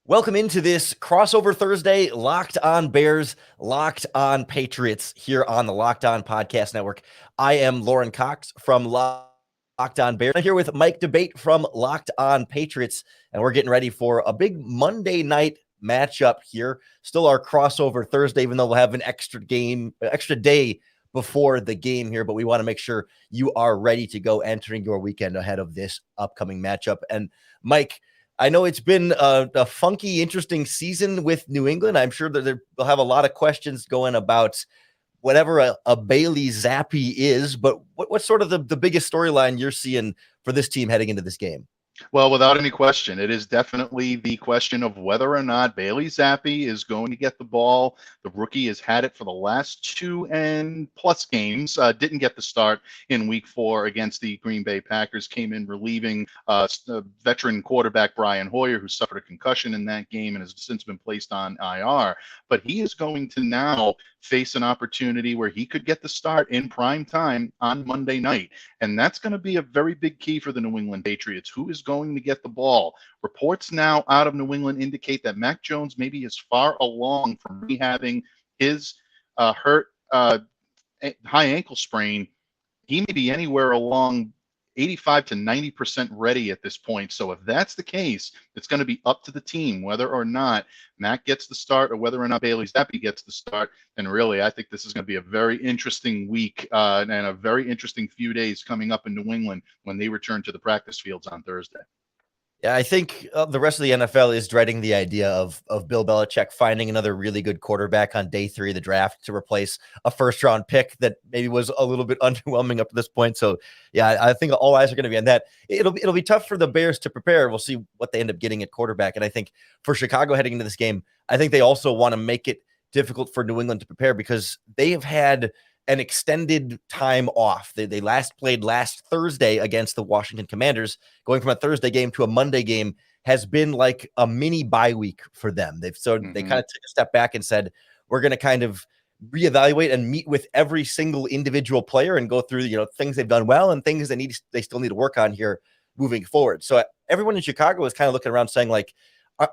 Welcome into this crossover Thursday, Locked On Bears, Locked On Patriots here on the Locked On Podcast Network. I am Lorin Cox from Locked On Bears. I'm here with Mike Debate from Locked On Patriots, and we're getting ready for a big Monday night matchup here. Still our crossover Thursday, even though we'll have an extra day before the game here, but we want to make sure you are ready to go entering your weekend ahead of this upcoming matchup. And Mike, I know it's been a funky, interesting season with New England. I'm sure that they'll have a lot of questions going about whatever a Bailey Zappi is, but what's sort of the biggest storyline you're seeing for this team heading into this game? Well, without any question, it is definitely the question of whether or not Bailey Zappi is going to get the ball. The rookie has had it for the last 2 and plus games. Didn't get the start in week 4 against the Green Bay Packers. Came in relieving veteran quarterback Brian Hoyer, who suffered a concussion in that game and has since been placed on IR. But he is going to now face an opportunity where he could get the start in prime time on Monday night. And that's going to be a very big key for the New England Patriots. Who is going to get the ball? Reports now out of New England indicate that Mac Jones maybe is far along from rehabbing his hurt high ankle sprain. He may be anywhere along 85 to 90% ready at this point. So if that's the case, it's going to be up to the team whether or not Mac gets the start or whether or not Bailey Zappi gets the start. And really, I think this is going to be a very interesting week and a very interesting few days coming up in New England when they return to the practice fields on Thursday. Yeah, I think the rest of the NFL is dreading the idea of Bill Belichick finding another really good quarterback on day 3 of the draft to replace a first-round pick that maybe was a little bit underwhelming up to this point. So, yeah, I think all eyes are going to be on that. It'll be tough for the Bears to prepare. We'll see what they end up getting at quarterback. And I think for Chicago heading into this game, I think they also want to make it difficult for New England to prepare because they have had an extended time off. They last played last Thursday against the Washington Commanders. Going from a Thursday game to a Monday game has been like a mini bye week for them. They kind of took a step back and said, we're going to kind of reevaluate and meet with every single individual player and go through, things they've done well and things they still need to work on here moving forward. So everyone in Chicago is kind of looking around saying like,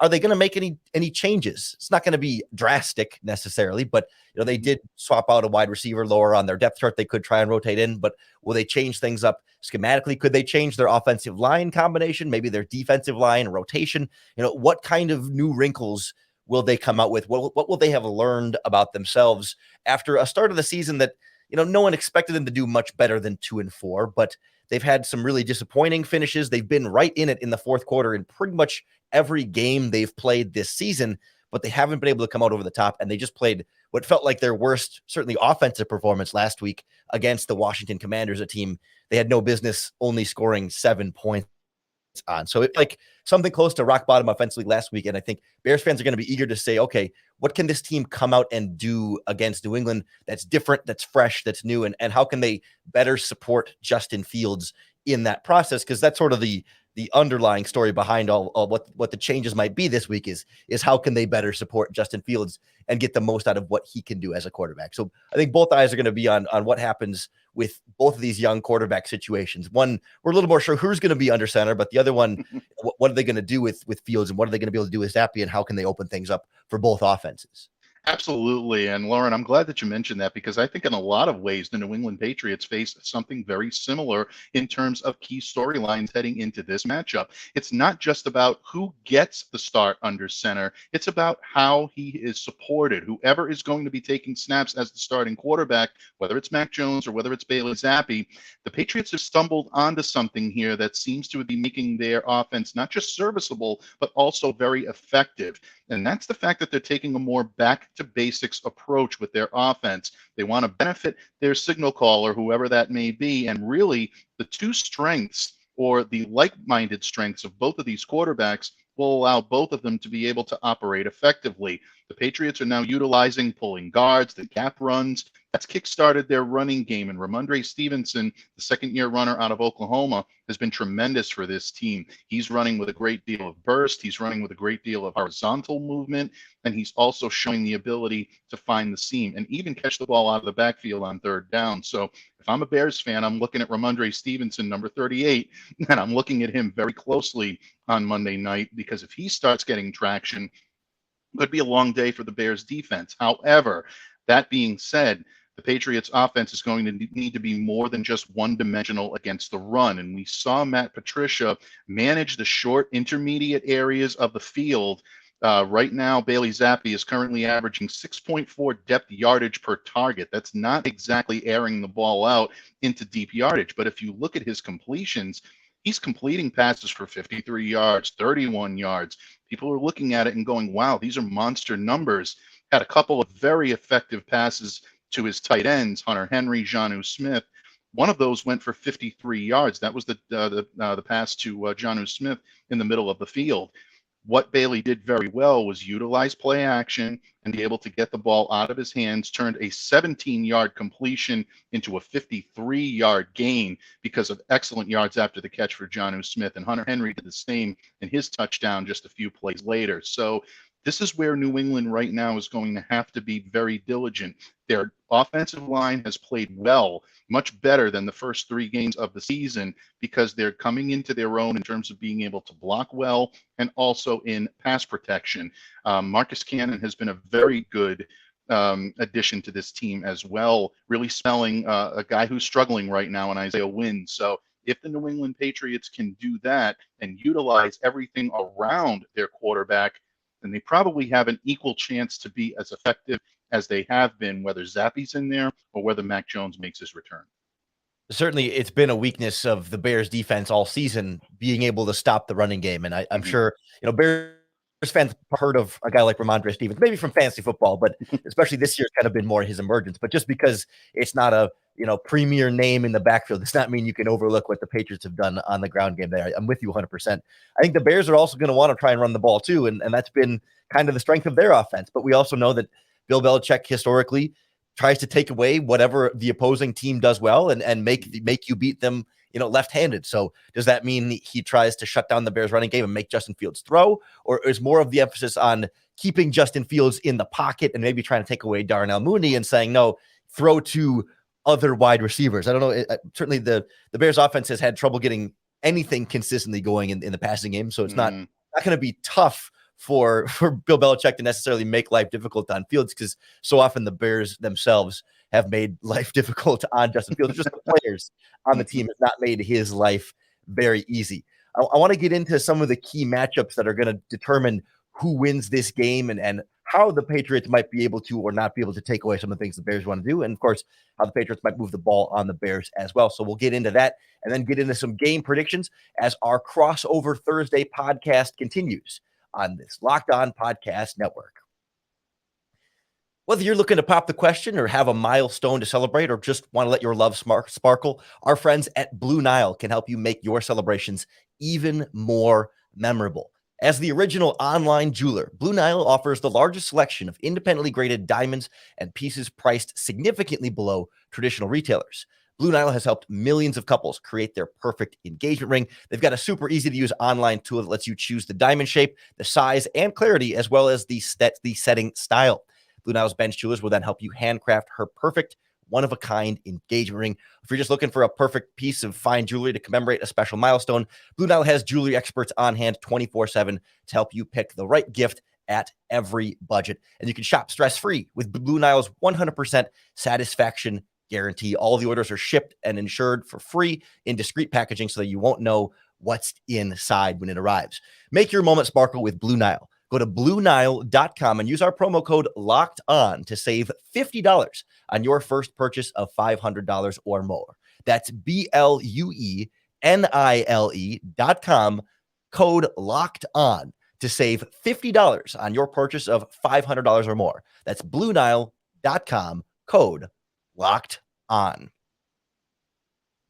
are they going to make any changes? It's not going to be drastic necessarily, but they did swap out a wide receiver lower on their depth chart. They could try and rotate in, but will they change things up schematically? Could they change their offensive line combination, maybe their defensive line rotation? What kind of new wrinkles will they come out with? What will they have learned about themselves after a start of the season that no one expected them to do much better than 2-4, but they've had some really disappointing finishes. They've been right in it in the fourth quarter in pretty much every game they've played this season, but they haven't been able to come out over the top. And they just played what felt like their worst, certainly offensive performance last week against the Washington Commanders, a team they had no business only scoring 7 points on. So it's like something close to rock bottom offensively last week. And I think Bears fans are going to be eager to say, okay, what can this team come out and do against New England that's different, that's fresh, that's new? And how can they better support Justin Fields in that process? Because that's sort of the underlying story behind all what the changes might be this week is how can they better support Justin Fields and get the most out of what he can do as a quarterback. So I think both eyes are going to be on what happens with both of these young quarterback situations. One, we're a little more sure who's going to be under center, but the other one, what are they going to do with Fields and what are they going to be able to do with Zappi and how can they open things up for both offenses? Absolutely. And Lorin, I'm glad that you mentioned that because I think in a lot of ways, the New England Patriots face something very similar in terms of key storylines heading into this matchup. It's not just about who gets the start under center. It's about how he is supported. Whoever is going to be taking snaps as the starting quarterback, whether it's Mac Jones or whether it's Bailey Zappi, the Patriots have stumbled onto something here that seems to be making their offense not just serviceable, but also very effective. And that's the fact that they're taking a more back to basics approach with their offense. They want to benefit their signal caller, whoever that may be. And really, the two strengths or the like-minded strengths of both of these quarterbacks will allow both of them to be able to operate effectively. The Patriots are now utilizing pulling guards, the gap runs. That's kickstarted their running game. And Ramondre Stevenson, the second-year runner out of Oklahoma, has been tremendous for this team. He's running with a great deal of burst. He's running with a great deal of horizontal movement. And he's also showing the ability to find the seam and even catch the ball out of the backfield on third down. So if I'm a Bears fan, I'm looking at Ramondre Stevenson, number 38, and I'm looking at him very closely on Monday night, because if he starts getting traction, it could be a long day for the Bears defense. However, that being said, the Patriots offense is going to need to be more than just one-dimensional against the run. And we saw Matt Patricia manage the short intermediate areas of the field. Right now, Bailey Zappi is currently averaging 6.4 depth yardage per target. That's not exactly airing the ball out into deep yardage. But if you look at his completions, he's completing passes for 53 yards, 31 yards. People are looking at it and going, wow, these are monster numbers. Had a couple of very effective passes to his tight ends, Hunter Henry, Jonnu Smith. One of those went for 53 yards. That was the pass to Jonnu Smith in the middle of the field. What Bailey did very well was utilize play action and be able to get the ball out of his hands, turned a 17-yard completion into a 53-yard gain because of excellent yards after the catch for Jonnu Smith. And Hunter Henry did the same in his touchdown just a few plays later. So this is where New England right now is going to have to be very diligent. Their offensive line has played well, much better than the first 3 games of the season, because they're coming into their own in terms of being able to block well and also in pass protection. Marcus Cannon has been a very good addition to this team as well, really spelling a guy who's struggling right now in Isaiah Wynn. So if the New England Patriots can do that and utilize everything around their quarterback, then they probably have an equal chance to be as effective as they have been, whether Zappi's in there or whether Mac Jones makes his return. Certainly, it's been a weakness of the Bears defense all season, being able to stop the running game. And I'm sure, Bears fans heard of a guy like Ramondre Stevens, maybe from fantasy football, but especially this year, it's kind of been more his emergence. But just because it's not a, premier name in the backfield does not mean you can overlook what the Patriots have done on the ground game there. I'm with you 100%. I think the Bears are also going to want to try and run the ball too. And that's been kind of the strength of their offense. But we also know that Bill Belichick historically tries to take away whatever the opposing team does well and make you beat them, left-handed. So does that mean he tries to shut down the Bears running game and make Justin Fields throw, or is more of the emphasis on keeping Justin Fields in the pocket and maybe trying to take away Darnell Mooney and saying, no, throw to other wide receivers? I don't know. Certainly the Bears offense has had trouble getting anything consistently going in the passing game. So it's not going to be tough for Bill Belichick to necessarily make life difficult on Fields, because so often the Bears themselves have made life difficult on Justin Fields. Just the players on the team has not made his life very easy. I want to get into some of the key matchups that are going to determine who wins this game and how the Patriots might be able to or not be able to take away some of the things the Bears want to do. And of course, how the Patriots might move the ball on the Bears as well. So we'll get into that and then get into some game predictions as our crossover Thursday podcast continues on this Locked On Podcast Network. Whether you're looking to pop the question or have a milestone to celebrate or just want to let your love sparkle, our friends at Blue Nile can help you make your celebrations even more memorable. As the original online jeweler, Blue Nile offers the largest selection of independently graded diamonds and pieces priced significantly below traditional retailers. Blue Nile has helped millions of couples create their perfect engagement ring. They've got a super easy-to-use online tool that lets you choose the diamond shape, the size, and clarity, as well as the setting style. Blue Nile's bench jewelers will then help you handcraft her perfect, one-of-a-kind engagement ring. If you're just looking for a perfect piece of fine jewelry to commemorate a special milestone, Blue Nile has jewelry experts on hand 24/7 to help you pick the right gift at every budget. And you can shop stress-free with Blue Nile's 100% satisfaction guarantee. All the orders are shipped and insured for free in discreet packaging so that you won't know what's inside when it arrives. Make your moment sparkle with Blue Nile. Go to BlueNile.com and use our promo code LOCKEDON to save $50 on your first purchase of $500 or more. That's BlueNile.com, code LOCKEDON to save $50 on your purchase of $500 or more. That's BlueNile.com, code Locked On.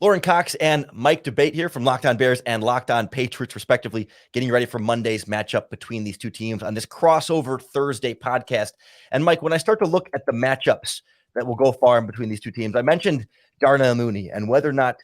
Lorin Cox and Mike Debate here from Locked On Bears and Locked On Patriots, respectively, getting ready for Monday's matchup between these two teams on this crossover Thursday podcast. And Mike, when I start to look at the matchups that will go far in between these two teams. I mentioned Darnell Mooney and whether or not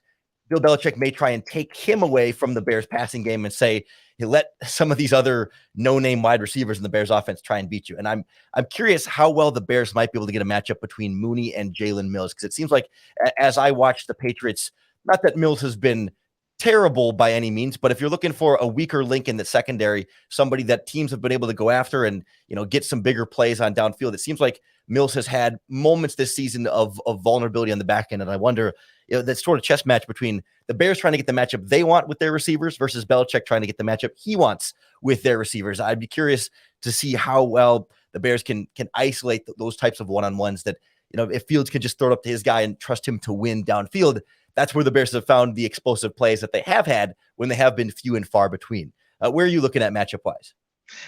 Bill Belichick may try and take him away from the Bears passing game and say, hey, let some of these other no-name wide receivers in the Bears offense try and beat you. And I'm curious how well the Bears might be able to get a matchup between Mooney and Jalen Mills, because it seems like as I watch the Patriots, not that Mills has been terrible by any means, but if you're looking for a weaker link in the secondary, somebody that teams have been able to go after and, get some bigger plays on downfield, it seems like Mills has had moments this season of vulnerability on the back end. And I wonder, that sort of chess match between the Bears trying to get the matchup they want with their receivers versus Belichick trying to get the matchup he wants with their receivers. I'd be curious to see how well the Bears can isolate those types of one-on-ones that, if Fields can just throw it up to his guy and trust him to win downfield. That's where the Bears have found the explosive plays that they have had when they have been few and far between. Where are you looking at matchup-wise?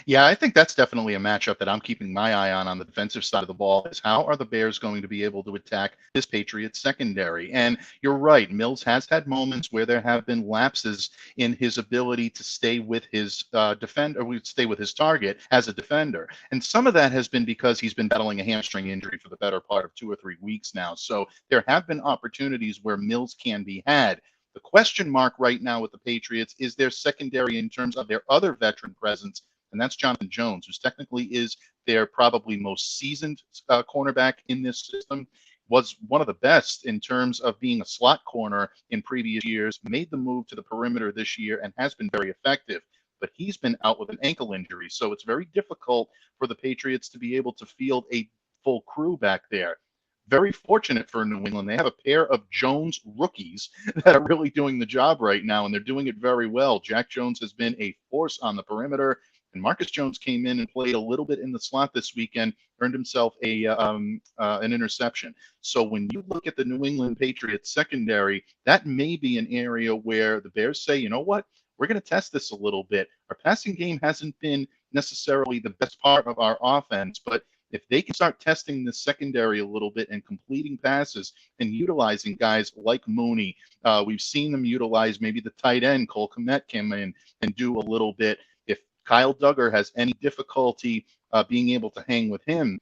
Yeah, I think that's definitely a matchup that I'm keeping my eye on the defensive side of the ball is how are the Bears going to be able to attack this Patriots secondary? And you're right, Mills has had moments where there have been lapses in his ability to stay with his stay with his target as a defender. And some of that has been because he's been battling a hamstring injury for the better part of 2 or 3 weeks now. So there have been opportunities where Mills can be had. The question mark right now with the Patriots is their secondary in terms of their other veteran presence, and that's Jonathan Jones, who's technically is their probably most seasoned cornerback in this system, was one of the best in terms of being a slot corner in previous years, made the move to the perimeter this year and has been very effective. But he's been out with an ankle injury, so it's very difficult for the Patriots to be able to field a full crew back there. Very fortunate for New England. They have a pair of Jones rookies that are really doing the job right now, and they're doing it very well. Jack Jones has been a force on the perimeter. And Marcus Jones came in and played a little bit in the slot this weekend, earned himself an interception. So when you look at the New England Patriots secondary, that may be an area where the Bears say, you know what, we're going to test this a little bit. Our passing game hasn't been necessarily the best part of our offense, but if they can start testing the secondary a little bit and completing passes and utilizing guys like Mooney, we've seen them utilize maybe the tight end, Cole Kmet, come in and do a little bit. Kyle Duggar has any difficulty being able to hang with him,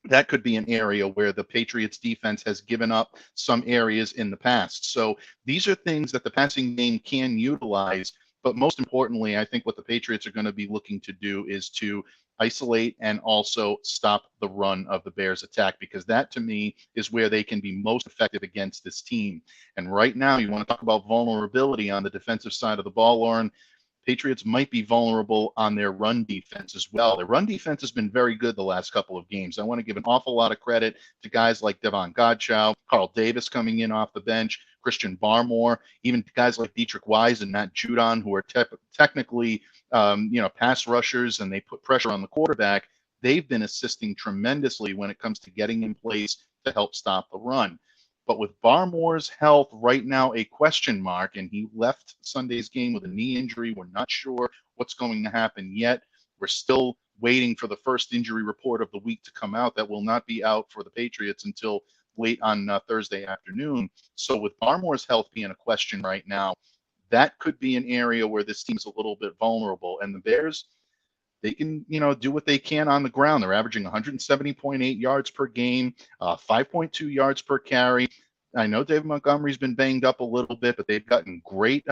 that could be an area where the Patriots defense has given up some areas in the past. So these are things that the passing game can utilize. But most importantly, I think what the Patriots are going to be looking to do is to isolate and also stop the run of the Bears attack, because that to me is where they can be most effective against this team. And right now, you want to talk about vulnerability on the defensive side of the ball, Lorin. Patriots might be vulnerable on their run defense as well. Their run defense has been very good the last couple of games. I want to give an awful lot of credit to guys like Devon Godchow, Carl Davis coming in off the bench, Christian Barmore, even guys like Dietrich Wise and Matt Judon, who are technically, pass rushers, and they put pressure on the quarterback. They've been assisting tremendously when it comes to getting in place to help stop the run. But with Barmore's health right now a question mark, and he left Sunday's game with a knee injury. We're not sure what's going to happen yet. We're still waiting for the first injury report of the week to come out. That will not be out for the Patriots until late on Thursday afternoon. So with Barmore's health being a question right now, that could be an area where this team's a little bit vulnerable. And the Bears, they can, do what they can on the ground. They're averaging 170.8 yards per game, 5.2 yards per carry. I know David Montgomery's been banged up a little bit, but they've gotten great,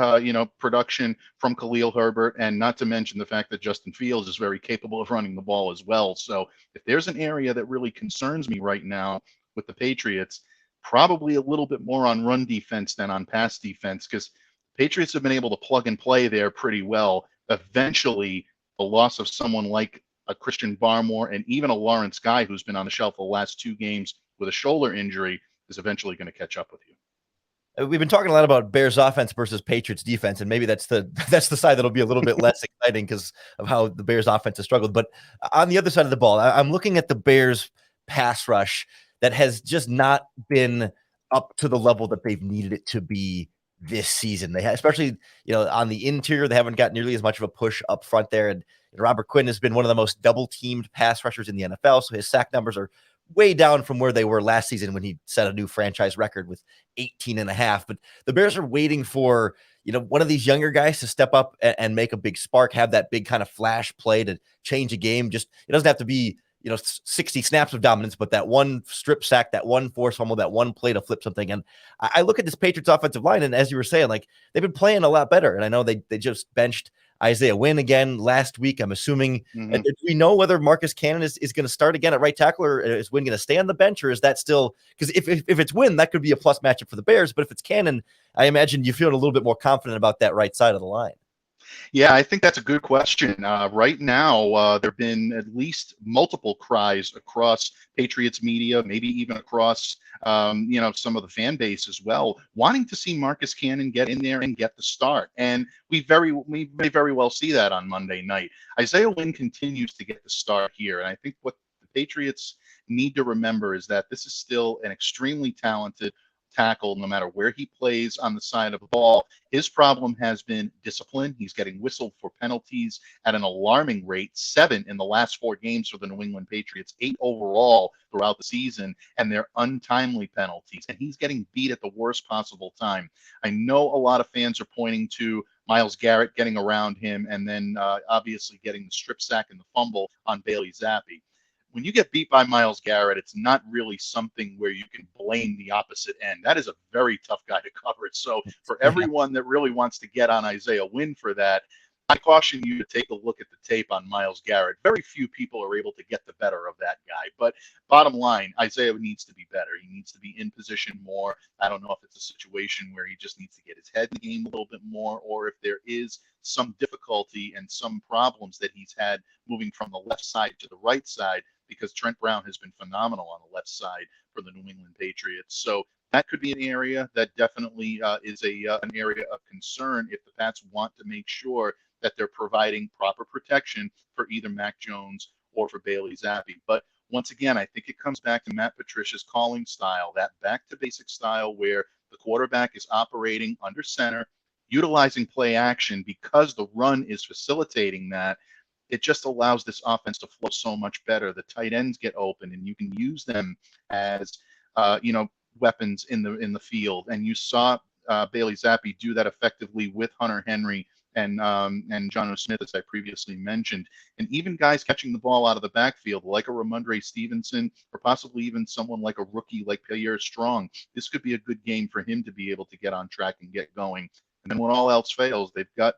production from Khalil Herbert, and not to mention the fact that Justin Fields is very capable of running the ball as well. So if there's an area that really concerns me right now with the Patriots, probably a little bit more on run defense than on pass defense, because Patriots have been able to plug and play there pretty well. Eventually, the loss of someone like a Christian Barmore and even a Lawrence Guy, who's been on the shelf the last 2 games with a shoulder injury, is eventually going to catch up with you. We've been talking a lot about Bears offense versus Patriots defense, and maybe that's the side that'll be a little bit less exciting because of how the Bears offense has struggled. But on the other side of the ball, I'm looking at the Bears pass rush that has just not been up to the level that they've needed it to be this season. They have, especially, on the interior, they haven't got nearly as much of a push up front there. And Robert Quinn has been one of the most double-teamed pass rushers in the NFL, so his sack numbers are way down from where they were last season when he set a new franchise record with 18.5. But the Bears are waiting for, one of these younger guys to step up and make a big spark, have that big kind of flash play to change a game. Just, it doesn't have to be, 60 snaps of dominance, but that one strip sack, that one force fumble, that one play to flip something. And I look at this Patriots offensive line, and as you were saying, like, they've been playing a lot better. And I know they just benched Isaiah Wynn again last week. I'm assuming. Do we know whether Marcus Cannon is going to start again at right tackle, or is Wynn going to stay on the bench, or is that still, because if it's Wynn, that could be a plus matchup for the Bears. But if it's Cannon, I imagine you feel a little bit more confident about that right side of the line. Yeah, I think that's a good question. Right now, there have been at least multiple cries across Patriots media, maybe even across, some of the fan base as well, wanting to see Marcus Cannon get in there and get the start. And we may very well see that on Monday night. Isaiah Wynn continues to get the start here. And I think what the Patriots need to remember is that this is still an extremely talented tackle, no matter where he plays on the side of the ball. His problem has been discipline. He's getting whistled for penalties at an alarming rate, 7 in the last 4 games for the New England Patriots, 8 overall throughout the season, and they're untimely penalties. And he's getting beat at the worst possible time. I know a lot of fans are pointing to Myles Garrett getting around him and then obviously getting the strip sack and the fumble on Bailey Zappi. When you get beat by Myles Garrett, it's not really something where you can blame the opposite end. That is a very tough guy to cover. So for everyone that really wants to get on Isaiah Wynn for that, I caution you to take a look at the tape on Myles Garrett. Very few people are able to get the better of that guy. But bottom line, Isaiah needs to be better. He needs to be in position more. I don't know if it's a situation where he just needs to get his head in the game a little bit more, or if there is some difficulty and some problems that he's had moving from the left side to the right side, because Trent Brown has been phenomenal on the left side for the New England Patriots. So that could be an area that definitely is an area of concern if the Pats want to make sure that they're providing proper protection for either Mac Jones or for Bailey Zappi. But once again, I think it comes back to Matt Patricia's calling style, that back-to-basic style where the quarterback is operating under center, utilizing play action because the run is facilitating that. It just allows this offense to flow so much better. The tight ends get open, and you can use them as weapons in the field. And you saw Bailey Zappi do that effectively with Hunter Henry and Jonnu Smith, as I previously mentioned. And even guys catching the ball out of the backfield, like a Ramondre Stevenson, or possibly even someone like a rookie like Pierre Strong. This could be a good game for him to be able to get on track and get going. And then when all else fails, they've got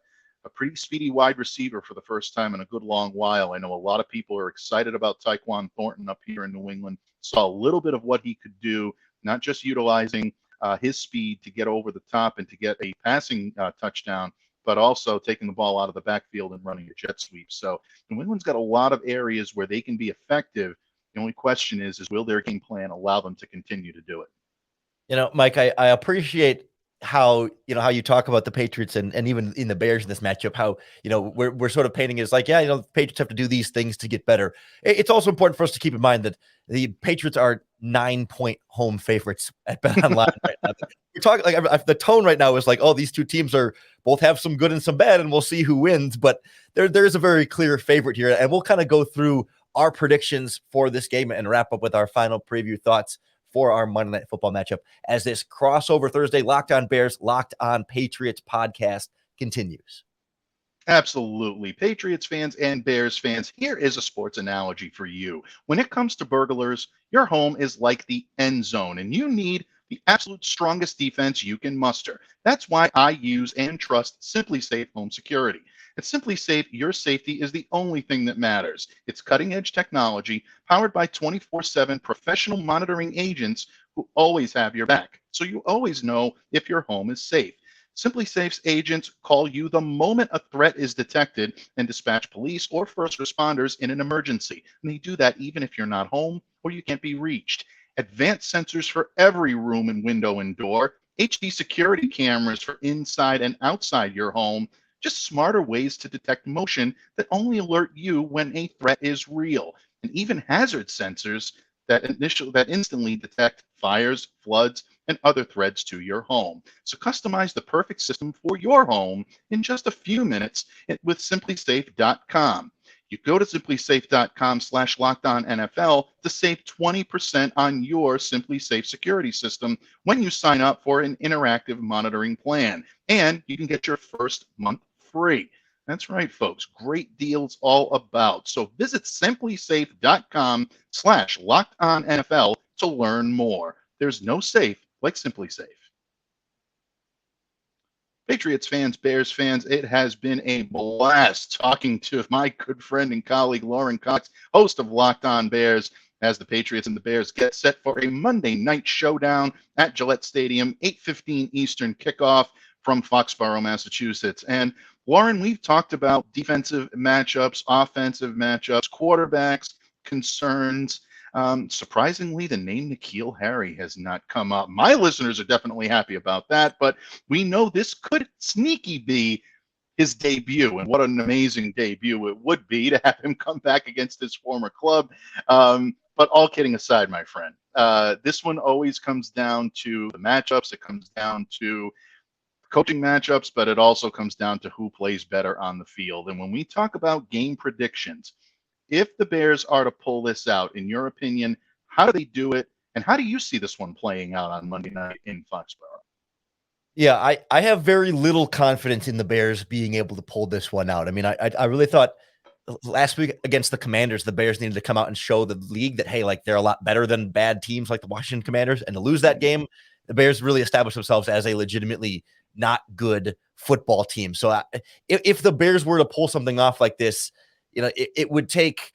a pretty speedy wide receiver for the first time in a good long while. I know a lot of people are excited about Tyquan Thornton up here in New England. Saw a little bit of what he could do, not just utilizing his speed to get over the top and to get a passing touchdown, but also taking the ball out of the backfield and running a jet sweep. So New England's got a lot of areas where they can be effective. The only question is will their game plan allow them to continue to do it? Mike, I appreciate how you talk about the Patriots and even in the Bears in this matchup, how we're sort of painting it as like, the Patriots have to do these things to get better. It's also important for us to keep in mind that the Patriots are 9-point home favorites at BetOnline right now. We're talking like the tone right now is like, oh, these two teams are both have some good and some bad, and we'll see who wins. But there is a very clear favorite here, and we'll kind of go through our predictions for this game and wrap up with our final preview thoughts for our Monday Night Football matchup as this crossover Thursday Locked On Bears, Locked On Patriots podcast continues. Absolutely. Patriots fans and Bears fans, here is a sports analogy for you. When it comes to burglars, your home is like the end zone, and you need the absolute strongest defense you can muster. That's why I use and trust SimpliSafe Home Security. At SimpliSafe, your safety is the only thing that matters. It's cutting-edge technology powered by 24/7 professional monitoring agents who always have your back, so you always know if your home is safe. SimpliSafe's agents call you the moment a threat is detected and dispatch police or first responders in an emergency. And they do that even if you're not home or you can't be reached. Advanced sensors for every room and window and door, HD security cameras for inside and outside your home, just smarter ways to detect motion that only alert you when a threat is real, and even hazard sensors that instantly detect fires, floods, and other threats to your home. So customize the perfect system for your home in just a few minutes with SimpliSafe.com. You go to SimpliSafe.com/LockedOnNFL to save 20% on your SimpliSafe security system when you sign up for an interactive monitoring plan. And you can get your first month free. That's right, folks. Great deals all about. So visit simplysafe.com/lockedonnfl to learn more. There's no safe like SimpliSafe. Patriots fans, Bears fans, it has been a blast talking to my good friend and colleague Lorin Cox, host of Locked On Bears, as the Patriots and the Bears get set for a Monday night showdown at Gillette Stadium, 8:15 Eastern kickoff from Foxborough, Massachusetts. And Lauren, we've talked about defensive matchups, offensive matchups, quarterbacks, concerns. Surprisingly, the name N'Keal Harry has not come up. My listeners are definitely happy about that, but we know this could sneaky be his debut, and what an amazing debut it would be to have him come back against his former club. But all kidding aside, my friend, this one always comes down to the matchups. It comes down to coaching matchups, but it also comes down to who plays better on the field. And when we talk about game predictions, if the Bears are to pull this out, in your opinion, how do they do it? And how do you see this one playing out on Monday night in Foxborough? Yeah, I have very little confidence in the Bears being able to pull this one out. I mean, I really thought last week against the Commanders, the Bears needed to come out and show the league that, hey, like they're a lot better than bad teams like the Washington Commanders. And to lose that game, the Bears really established themselves as a legitimately not good football team. So if the Bears were to pull something off like this, it would take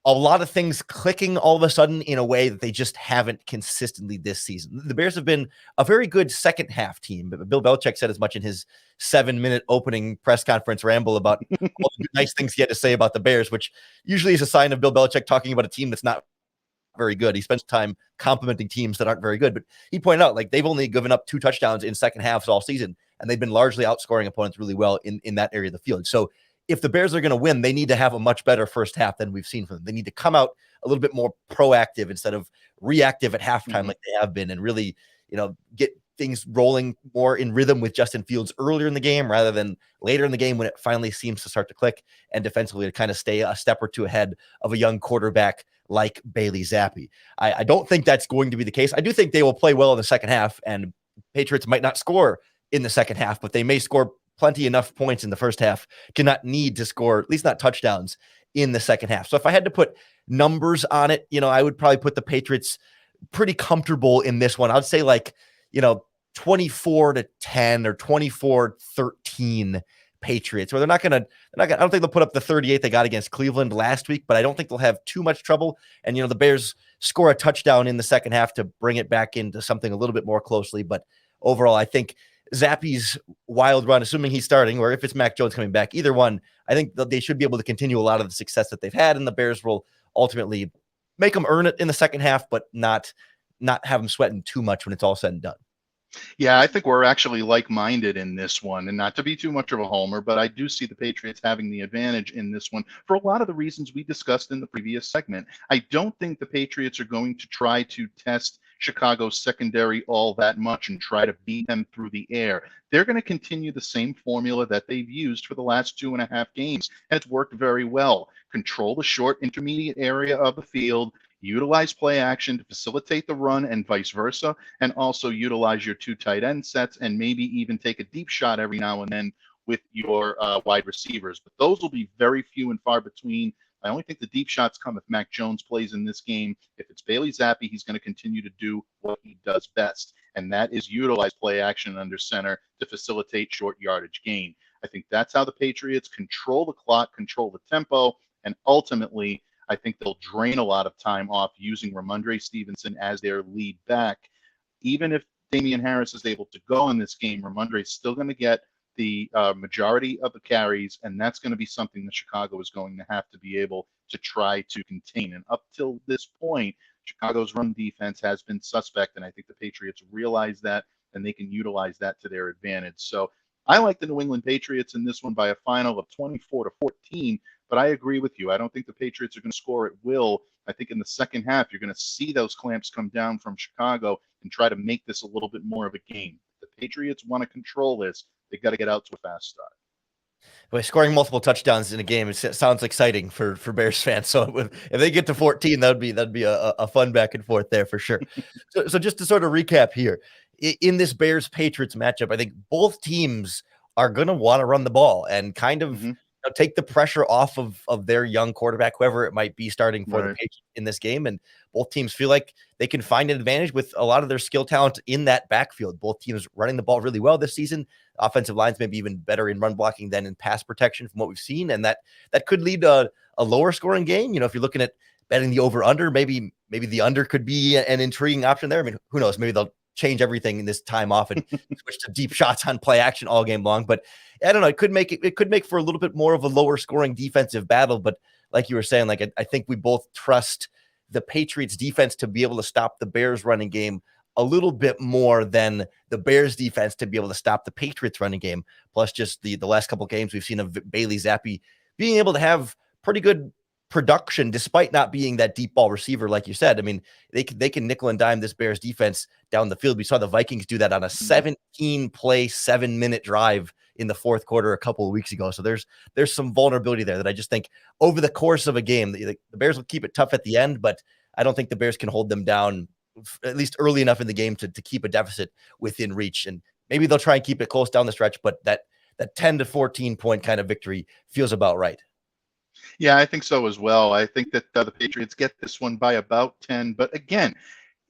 a lot of things clicking all of a sudden in a way that they just haven't consistently this season. The Bears have been a very good second half team, but Bill Belichick said as much in his 7-minute opening press conference ramble about all the nice things he had to say about the Bears, which usually is a sign of Bill Belichick talking about a team that's not very good. He spends time complimenting teams that aren't very good, but he pointed out like they've only given up 2 touchdowns in second halves all season, and they've been largely outscoring opponents really well in that area of the field. So if the Bears are going to win, they need to have a much better first half than we've seen from them. They need to come out a little bit more proactive instead of reactive at halftime like they have been, and really, get things rolling more in rhythm with Justin Fields earlier in the game rather than later in the game when it finally seems to start to click, and defensively to kind of stay a step or two ahead of a young quarterback like Bailey Zappi. I don't think that's going to be the case. I do think they will play well in the second half, and Patriots might not score in the second half, but they may score plenty enough points in the first half to not need to score, at least not touchdowns, in the second half. So if I had to put numbers on it, I would probably put the Patriots pretty comfortable in this one. I would say 24-10 or 24-13 Patriots, where I don't think they'll put up the 38 they got against Cleveland last week, but I don't think they'll have too much trouble. And, the Bears score a touchdown in the second half to bring it back into something a little bit more closely. But overall, I think Zappi's wild run, assuming he's starting, or if it's Mac Jones coming back, either one, I think that they should be able to continue a lot of the success that they've had, and the Bears will ultimately make them earn it in the second half, but not have them sweating too much when it's all said and done. Yeah, I think we're actually like-minded in this one, and not to be too much of a homer, but I do see the Patriots having the advantage in this one for a lot of the reasons we discussed in the previous segment. I don't think the Patriots are going to try to test Chicago's secondary all that much and try to beat them through the air. They're going to continue the same formula that they've used for the last 2.5 games, and it's worked very well. Control the short intermediate area of the field, utilize play action to facilitate the run and vice versa, and also utilize your 2 tight end sets and maybe even take a deep shot every now and then with your wide receivers. But those will be very few and far between. I only think the deep shots come if Mac Jones plays in this game. If it's Bailey Zappi, he's going to continue to do what he does best, and that is utilize play action under center to facilitate short yardage gain. I think that's how the Patriots control the clock, control the tempo, and ultimately I think they'll drain a lot of time off using Ramondre Stevenson as their lead back. Even if Damian Harris is able to go in this game, Ramondre is still going to get the majority of the carries, and that's going to be something that Chicago is going to have to be able to try to contain. And up till this point, Chicago's run defense has been suspect, and I think the Patriots realize that, and they can utilize that to their advantage. So I like the New England Patriots in this one by a final of 24-14, but I agree with you. I don't think the Patriots are going to score at will. I think in the second half, you're going to see those clamps come down from Chicago and try to make this a little bit more of a game. If the Patriots want to control this, they've got to get out to a fast start. By scoring multiple touchdowns in a game, it sounds exciting for Bears fans. So if they get to 14, that'd be a fun back and forth there for sure. So just to sort of recap here, in this Bears-Patriots matchup, I think both teams are going to want to run the ball and kind of take the pressure off of their young quarterback, whoever it might be starting for the Right. Patriots in this game. And both teams feel like they can find an advantage with a lot of their skill talent in that backfield. Both teams running the ball really well this season. Offensive lines maybe even better in run blocking than in pass protection from what we've seen. And that could lead to a lower scoring game. If you're looking at betting the over under, maybe the under could be an intriguing option there. I mean, who knows? Maybe they'll change everything in this time off and switch to deep shots on play action all game long. But I don't know. It could make for a little bit more of a lower scoring defensive battle. But like you were saying, like I think we both trust the Patriots defense to be able to stop the Bears running game a little bit more than the Bears defense to be able to stop the Patriots running game. Plus just the last couple of games we've seen of Bailey Zappi being able to have pretty good production despite not being that deep ball receiver. Like you said, I mean, they can nickel and dime this Bears defense down the field. We saw the Vikings do that on a 17 play, 7-minute drive in the fourth quarter a couple of weeks ago. So there's some vulnerability there that I just think over the course of a game, the Bears will keep it tough at the end, but I don't think the Bears can hold them down at least early enough in the game to keep a deficit within reach. And maybe they'll try and keep it close down the stretch, but that 10 to 14 point kind of victory feels about right. Yeah, I think so as well. I think that the Patriots get this one by about 10. But again,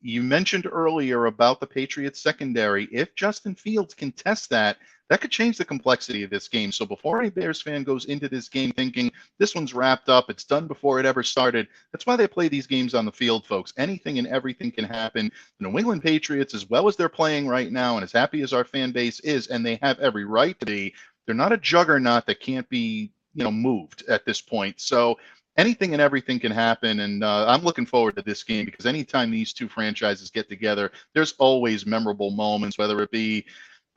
you mentioned earlier about the Patriots secondary. If Justin Fields can test that, that could change the complexity of this game. So before any Bears fan goes into this game thinking this one's wrapped up, it's done before it ever started, that's why they play these games on the field, folks. Anything and everything can happen. The New England Patriots, as well as they're playing right now, and as happy as our fan base is, and they have every right to be, they're not a juggernaut that can't be moved at this point. So anything and everything can happen. And I'm looking forward to this game because anytime these two franchises get together, there's always memorable moments, whether it be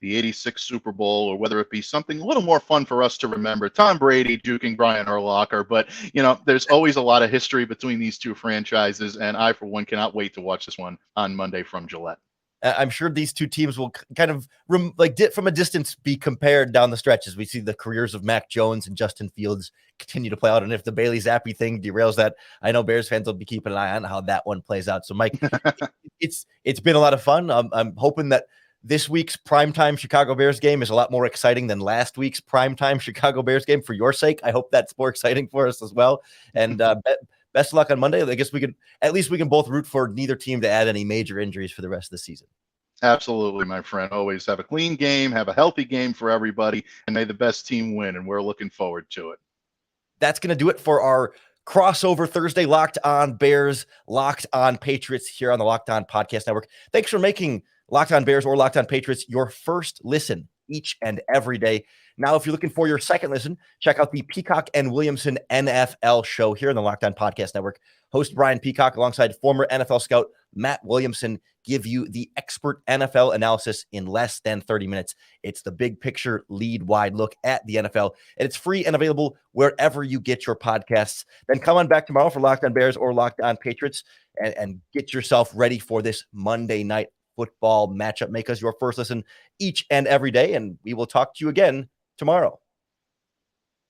the 86 Super Bowl or whether it be something a little more fun for us to remember, Tom Brady duking Brian Urlacher. But, there's always a lot of history between these two franchises. And I, for one, cannot wait to watch this one on Monday from Gillette. I'm sure these two teams will kind of from a distance be compared down the stretch as we see the careers of Mac Jones and Justin Fields continue to play out. And if the Bailey Zappi thing derails that, I know Bears fans will be keeping an eye on how that one plays out. So, Mike, it's been a lot of fun. I'm hoping that this week's primetime Chicago Bears game is a lot more exciting than last week's primetime Chicago Bears game. For your sake, I hope that's more exciting for us as well. And best of luck on Monday. I guess we can both root for neither team to add any major injuries for the rest of the season. Absolutely, my friend. Always have a clean game, have a healthy game for everybody, and may the best team win. And we're looking forward to it. That's going to do it for our crossover Thursday Locked On Bears, Locked On Patriots here on the Locked On Podcast Network. Thanks for making Locked On Bears or Locked On Patriots your first listen each and every day. Now, if you're looking for your second listen, check out the Peacock and Williamson NFL show here on the Locked On Podcast Network. Host Brian Peacock alongside former NFL scout Matt Williamson give you the expert NFL analysis in less than 30 minutes. It's the big picture, lead wide look at the NFL, and it's free and available wherever you get your podcasts. Then come on back tomorrow for Locked On Bears or Locked On Patriots and get yourself ready for this Monday night football matchup. Make us your first listen each and every day, and we will talk to you again tomorrow.